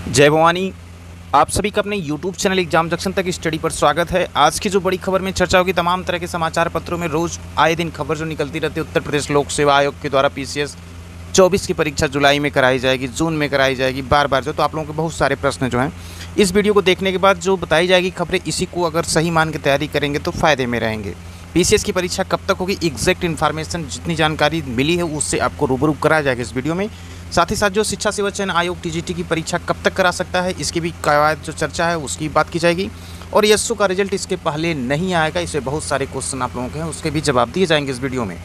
जय भवानी। आप सभी का अपने YouTube चैनल एग्जाम जंक्शन तक स्टडी पर स्वागत है। आज की जो बड़ी खबर में चर्चा होगी, तमाम तरह के समाचार पत्रों में रोज आए दिन खबर जो निकलती रहती है, उत्तर प्रदेश लोक सेवा आयोग के द्वारा PCS 24 की परीक्षा जुलाई में कराई जाएगी, जून में कराई जाएगी, बार बार जो तो आप लोगों के बहुत सारे प्रश्न जो हैं इस वीडियो को देखने के बाद जो बताई जाएगी खबरें, इसी को अगर सही मान के तैयारी करेंगे तो फ़ायदे में रहेंगे। PCS की परीक्षा कब तक होगी, एग्जैक्ट इन्फॉर्मेशन जितनी जानकारी मिली है उससे आपको रूबरू कराया जाएगा इस वीडियो में। साथ ही साथ जो शिक्षा सेवा चयन आयोग TGT की परीक्षा कब तक करा सकता है, इसकी भी कवायद जो चर्चा है उसकी बात की जाएगी। और यस्सु का रिजल्ट इसके पहले नहीं आएगा, इसे बहुत सारे क्वेश्चन आप लोगों के हैं, उसके भी जवाब दिए जाएंगे इस वीडियो में।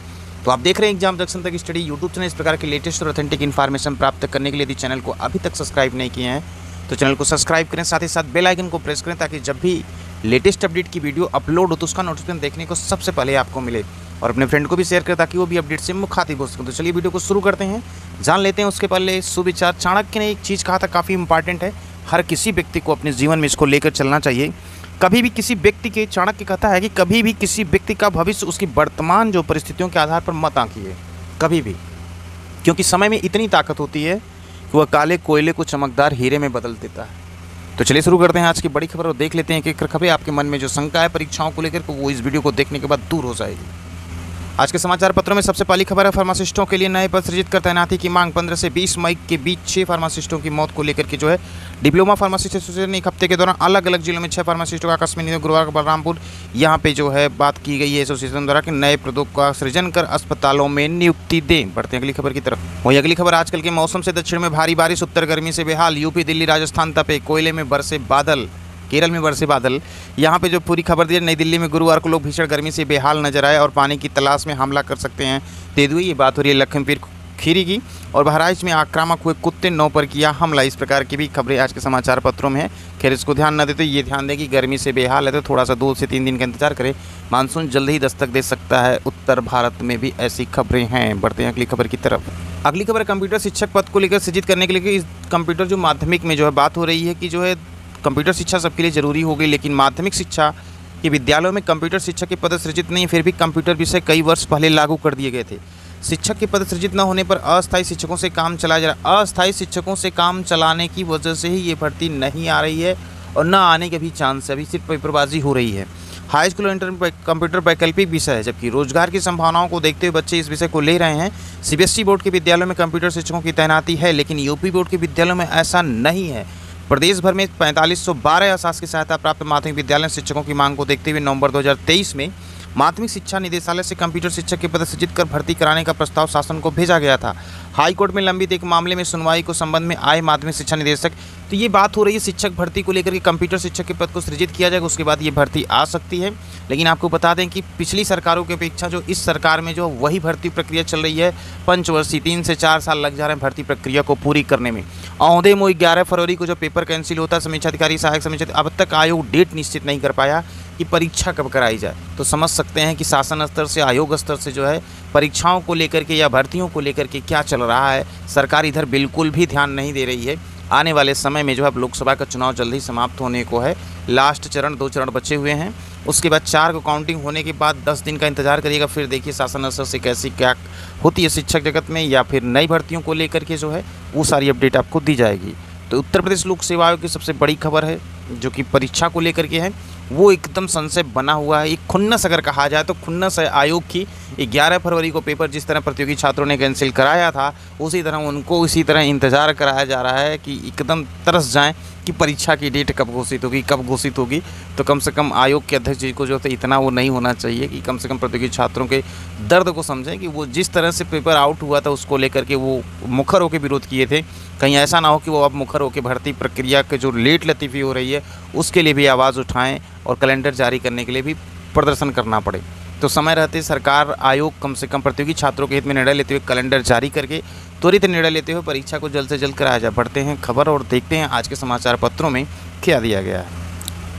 तो आप देख रहे हैं एग्जाम जंक्शन तक स्टडी यूट्यूब चैनल। इस प्रकार की लेटेस्ट और ऑथेंटिक इन्फॉर्मेशन प्राप्त करने के लिए यदि चैनल को अभी तक सब्सक्राइब नहीं किए हैं तो चैनल को सब्सक्राइब करें, साथ ही साथ बेल आइकन को प्रेस करें ताकि जब भी लेटेस्ट अपडेट की वीडियो अपलोड हो तो उसका नोटिफिकेशन देखने को सबसे पहले आपको मिले। और अपने फ्रेंड को भी शेयर करें ताकि वो भी अपडेट से मुखातिब हो सकें। तो चलिए वीडियो को शुरू करते हैं, जान लेते हैं उसके पहले सुविचार। चाणक्य ने एक चीज़ कहा था, काफ़ी इंपॉर्टेंट है, हर किसी व्यक्ति को अपने जीवन में इसको लेकर चलना चाहिए। कभी भी किसी व्यक्ति के, चाणक्य कहता है कि कभी भी किसी व्यक्ति का भविष्य उसकी वर्तमान जो परिस्थितियों के आधार पर मत आंकिए, कभी भी, क्योंकि समय में इतनी ताकत होती है कि वह काले कोयले को चमकदार हीरे में बदल देता है। तो चलिए शुरू करते हैं आज की बड़ी खबर और देख लेते हैं कि खबरें आपके मन में जो शंका है परीक्षाओं को लेकर वो इस वीडियो को देखने के बाद दूर हो जाएगी। आज के समाचार पत्रों में सबसे पहली खबर है, फार्मासिस्टों के लिए नए पद सृजित कर तैनाती की मांग। 15 से 20 मई के बीच 6 फार्मासिस्टों की मौत को लेकर के जो है डिप्लोमा फार्मासिस्ट एसोसिएशन ने एक हफ्ते के दौरान अलग अलग जिलों में 6 फार्मासिस्टों का आकस्मिक निधन। गुरुवार को बलरामपुर यहाँ पे जो है बात की गई है एसोसिएशन द्वारा कि नए पदों का सृजन कर अस्पतालों में नियुक्ति दें। बढ़ते हैं अगली खबर की तरफ। वही अगली खबर, आजकल के मौसम से दक्षिण में भारी बारिश, उत्तर गर्मी से बेहाल, यूपी दिल्ली राजस्थान तपे, कोयले में बरसे बादल, केरल में बरसे बादल। यहाँ पे जो पूरी खबर दी है, नई दिल्ली में गुरुवार को लोग भीषण गर्मी से बेहाल नजर आए और पानी की तलाश में हमला कर सकते हैं तेंदुए। ये बात हो रही है लखीमपुर खीरी की। और बहराइच में आक्रामक हुए कुत्ते 9 पर किया हमला। इस प्रकार की भी खबरें आज के समाचार पत्रों में है। खैर इसको ध्यान न देते, ये ध्यान दें कि गर्मी से बेहाल है तो थोड़ा सा 2 से 3 दिन का इंतजार करें, मानसून जल्द ही दस्तक दे सकता है। उत्तर भारत में भी ऐसी खबरें हैं। बढ़ते हैं अगली खबर की तरफ। अगली खबर कंप्यूटर शिक्षक पद को लेकर सृजित करने के लिए, इस कंप्यूटर जो माध्यमिक में जो है बात हो रही है कि जो है कंप्यूटर शिक्षा सबके लिए ज़रूरी हो गई, लेकिन माध्यमिक शिक्षा के विद्यालयों में कंप्यूटर शिक्षक के पद सृजित नहीं, फिर भी कंप्यूटर विषय कई वर्ष पहले लागू कर दिए गए थे। शिक्षक के पद सृजित न होने पर अस्थायी शिक्षकों से काम चलाया जा रहा है। अस्थायी शिक्षकों से काम चलाने की वजह से ही ये भर्ती नहीं आ रही है और न आने के भी चांस है, अभी सिर्फ पेपरबाजी हो रही है। हाई स्कूल और इंटर कंप्यूटर वैकल्पिक विषय है, जबकि रोजगार की संभावनाओं को देखते हुए बच्चे इस विषय को ले रहे हैं। CBSE बोर्ड के विद्यालयों में कंप्यूटर शिक्षकों की तैनाती है, लेकिन यूपी बोर्ड के विद्यालयों में ऐसा नहीं है। प्रदेश भर में 4512 अशासकीय सहायता प्राप्त माध्यमिक विद्यालय शिक्षकों की मांग को देखते हुए नवंबर 2023 में माध्यमिक शिक्षा निदेशालय से कंप्यूटर शिक्षक के पद सृजित कर भर्ती कराने का प्रस्ताव शासन को भेजा गया था। हाई कोर्ट में लंबित एक मामले में सुनवाई को संबंध में आए माध्यमिक शिक्षा निदेशक, तो ये बात हो रही है शिक्षक भर्ती को लेकर के कंप्यूटर शिक्षक के पद को सृजित किया जाएगा, उसके बाद ये भर्ती आ सकती है। लेकिन आपको बता दें कि पिछली सरकारों की अपेक्षा जो इस सरकार में जो वही भर्ती प्रक्रिया चल रही है, पंचवर्षीय 3 से 4 साल लग जा रहे हैं भर्ती प्रक्रिया को पूरी करने में। औंधे मुँह 11 फरवरी को जो पेपर कैंसिल होता है, समीक्षा अधिकारी सहायक समीक्षा, अब तक आयोग डेट निश्चित नहीं कर पाया कि परीक्षा कब कराई जाए। तो समझ सकते हैं कि शासन स्तर से, आयोग स्तर से जो है परीक्षाओं को लेकर के या भर्तियों को लेकर के क्या चल रहा है, सरकार इधर बिल्कुल भी ध्यान नहीं दे रही है। आने वाले समय में जो है लोकसभा का चुनाव जल्द ही समाप्त होने को है, लास्ट चरण 2 चरण बचे हुए हैं, उसके बाद 4 को काउंटिंग होने के बाद 10 दिन का इंतजार करिएगा। फिर देखिए शासन स्तर से कैसी क्या होती है शिक्षक जगत में, या फिर नई भर्तियों को लेकर के जो है वो सारी अपडेट आपको दी जाएगी। तो उत्तर प्रदेश लोक सेवा आयोग की सबसे बड़ी खबर है जो कि परीक्षा को लेकर के है, वो एकदम संशय बना हुआ है। एक खुन्नस अगर कहा जाए तो खुन्नस है आयोग की। 11 फरवरी को पेपर जिस तरह प्रतियोगी छात्रों ने कैंसिल कराया था, उसी तरह उनको इसी तरह इंतज़ार कराया जा रहा है कि एकदम तरस जाएं कि परीक्षा की डेट कब घोषित होगी, कब घोषित होगी। तो कम से कम आयोग के अध्यक्ष जी को जो है इतना वो नहीं होना चाहिए कि कम से कम प्रतियोगी छात्रों के दर्द को समझें कि वो जिस तरह से पेपर आउट हुआ था उसको लेकर के वो मुखर होकर विरोध किए थे, कहीं ऐसा ना हो कि वो अब मुखर होकर भर्ती प्रक्रिया के जो लेट लतीफ़ी हो रही है उसके लिए भी आवाज़ उठाएं और कैलेंडर जारी करने के लिए भी प्रदर्शन करना पड़े। तो समय रहते सरकार, आयोग कम से कम प्रतियोगी छात्रों के हित में निर्णय लेते हुए कैलेंडर जारी करके त्वरित निर्णय लेते हुए परीक्षा को जल्द से जल्द कराया जाए। बढ़ते हैं खबर और देखते हैं आज के समाचार पत्रों में क्या दिया गया है।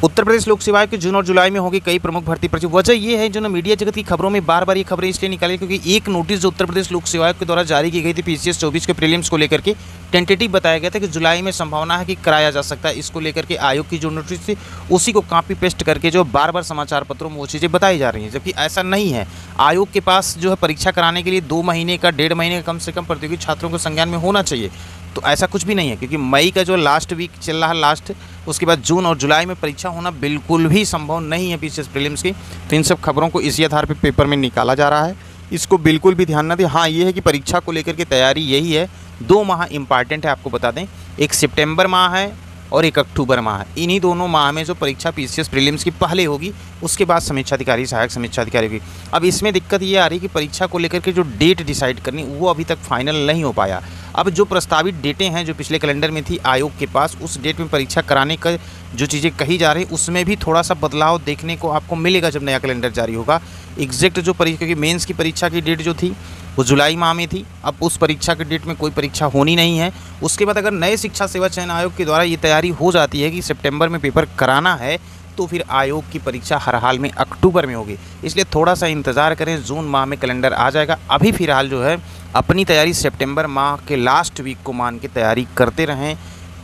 उत्तर प्रदेश लोक सेवा आयोग की जून और जुलाई में होगी कई प्रमुख भर्ती परीक्षा। वजह ये है जो ना मीडिया जगत की खबरों में बार बार ये खबरें इसलिए निकाली क्योंकि एक नोटिस जो उत्तर प्रदेश लोक सेवा आयोग के द्वारा जारी की गई थी PCS 24 के प्रीलिम्स को लेकर के टेंटेटिव बताया गया था कि जुलाई में संभावना है कि कराया जा सकता है। इसको लेकर के आयोग की जो नोटिस थी उसी को कॉपी पेस्ट करके जो बार बार समाचार पत्रों में वो चीज़ें बताई जा रही हैं, जबकि ऐसा नहीं है। आयोग के पास जो है परीक्षा कराने के लिए 2 महीने का 1.5 महीने का कम से कम प्रतियोगी छात्रों के संज्ञान में होना चाहिए। तो ऐसा कुछ भी नहीं है, क्योंकि मई का जो लास्ट वीक चल रहा है लास्ट, उसके बाद जून और जुलाई में परीक्षा होना बिल्कुल भी संभव नहीं है पीसीएस प्रीलिम्स की। तो इन सब खबरों को इसी आधार पर पेपर में निकाला जा रहा है, इसको बिल्कुल भी ध्यान ना दें। हाँ, ये है कि परीक्षा को लेकर के तैयारी यही है, 2 माह इंपॉर्टेंट है, आपको बता दें, एक सितंबर माह है और एक अक्टूबर माह है। इन्हीं दोनों माह में जो परीक्षा पीसीएस प्रीलिम्स की पहले होगी, उसके बाद समीक्षा अधिकारी, सहायक समीक्षा अधिकारी होगी। अब इसमें दिक्कत ये आ रही है कि परीक्षा को लेकर के जो डेट डिसाइड करनी वो अभी तक फाइनल नहीं हो पाया। अब जो प्रस्तावित डेटें हैं जो पिछले कैलेंडर में थी आयोग के पास, उस डेट में परीक्षा कराने का जो चीज़ें कही जा रही उसमें भी थोड़ा सा बदलाव देखने को आपको मिलेगा जब नया कैलेंडर जारी होगा। एग्जैक्ट जो परीक्षा, क्योंकि मेंस की परीक्षा की डेट जो थी वो जुलाई माह में थी, अब उस परीक्षा के डेट में कोई परीक्षा होनी नहीं है। उसके बाद अगर नए शिक्षा सेवा चयन आयोग के द्वारा ये तैयारी हो जाती है कि सितंबर में पेपर कराना है, तो फिर आयोग की परीक्षा हर हाल में अक्टूबर में होगी। इसलिए थोड़ा सा इंतज़ार करें, जून माह में कैलेंडर आ जाएगा। अभी फ़िलहाल जो है अपनी तैयारी सितंबर माह के लास्ट वीक को मान के तैयारी करते रहें।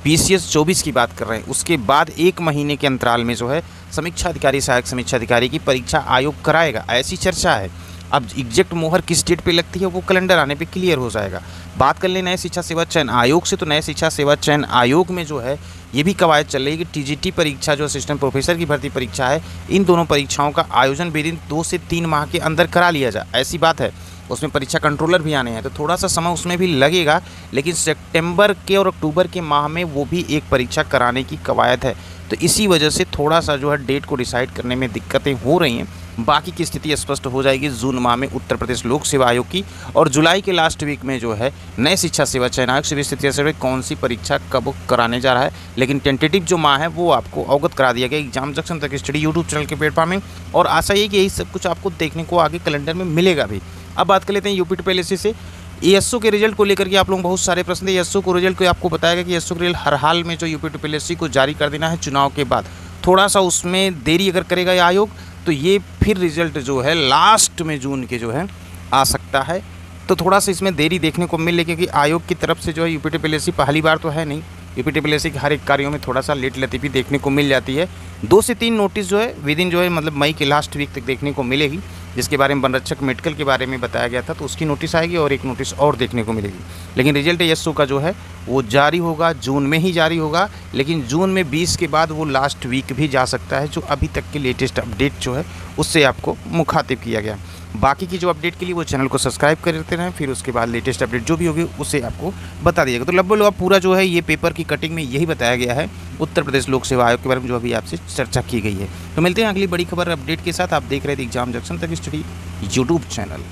पीसीएस 24 की बात कर रहे हैं, उसके बाद 1 महीने के अंतराल में जो है समीक्षा अधिकारी, सहायक समीक्षा अधिकारी की परीक्षा आयोग कराएगा, ऐसी चर्चा है। अब एग्जैक्ट मोहर किस डेट पे लगती है वो कैलेंडर आने पे क्लियर हो जाएगा। बात कर लें नए शिक्षा सेवा चयन आयोग से, तो नए शिक्षा सेवा चयन आयोग में जो है ये भी कवायद चल रही है कि टीजीटी परीक्षा जो असिस्टेंट प्रोफेसर की भर्ती परीक्षा है, इन दोनों परीक्षाओं का आयोजन विदिन 2 से 3 माह के अंदर करा लिया जाए, ऐसी बात है। उसमें परीक्षा कंट्रोलर भी आने हैं, तो थोड़ा सा समय उसमें भी लगेगा, लेकिन सितंबर के और अक्टूबर के माह में वो भी एक परीक्षा कराने की कवायद है। तो इसी वजह से थोड़ा सा जो है डेट को डिसाइड करने में दिक्कतें हो रही हैं। बाकी की स्थिति स्पष्ट हो जाएगी जून माह में उत्तर प्रदेश लोक सेवा आयोग की, और जुलाई के लास्ट वीक में जो है नए शिक्षा सेवा चयन आयोग से स्थिति से कौन सी परीक्षा कब कराने जा रहा है। लेकिन टेंटेटिव जो माह है वो आपको अवगत करा दिया गया एग्जाम जंक्शन तक स्टडी यूट्यूब चैनल के प्लेटफॉर्म में, और आशा ये कि यही सब कुछ आपको देखने को आगे कैलेंडर में मिलेगा भी। अब बात कर लेते हैं यूपी पीएससी से। एएसओ के रिजल्ट को लेकर के आप लोग बहुत सारे प्रश्न थे। एएसओ को रिजल्ट को आपको बताया गया कि एएसओ के रिजल्ट हर हाल में जो यूपी पीएससी को जारी कर देना है चुनाव के बाद। थोड़ा सा उसमें देरी अगर करेगा ये आयोग, तो ये फिर रिजल्ट जो है लास्ट में जून के जो है आ सकता है। तो थोड़ा सा इसमें देरी देखने को मिलेगी, क्योंकि आयोग की तरफ से जो है यूपी पीएससी पहली बार तो है नहीं, यूपी पीएससी के हर एक कार्यों में थोड़ा सा लेट लतीफ़ी देखने को मिल जाती है। 2 से 3 नोटिस जो है विदिन जो है मतलब मई के लास्ट वीक तक देखने को मिलेगी, जिसके बारे में वनरक्षक मेडिकल के बारे में बताया गया था, तो उसकी नोटिस आएगी और एक नोटिस और देखने को मिलेगी। लेकिन रिजल्ट एएसओ का जो है वो जारी होगा, जून में ही जारी होगा, लेकिन जून में 20 के बाद वो लास्ट वीक भी जा सकता है, जो अभी तक के लेटेस्ट अपडेट जो है उससे आपको मुखातिब किया गया। बाकी की जो अपडेट के लिए वो चैनल को सब्सक्राइब करते रहें, फिर उसके बाद लेटेस्ट अपडेट जो भी होगी उसे आपको बता दिएगा। तो लगभग पूरा जो है ये पेपर की कटिंग में यही बताया गया है उत्तर प्रदेश लोक सेवा आयोग के बारे में, जो अभी आपसे चर्चा की गई है। तो मिलते हैं अगली बड़ी खबर अपडेट के साथ। आप देख रहे थे एग्जाम जंक्शन तक स्टडी यूट्यूब चैनल।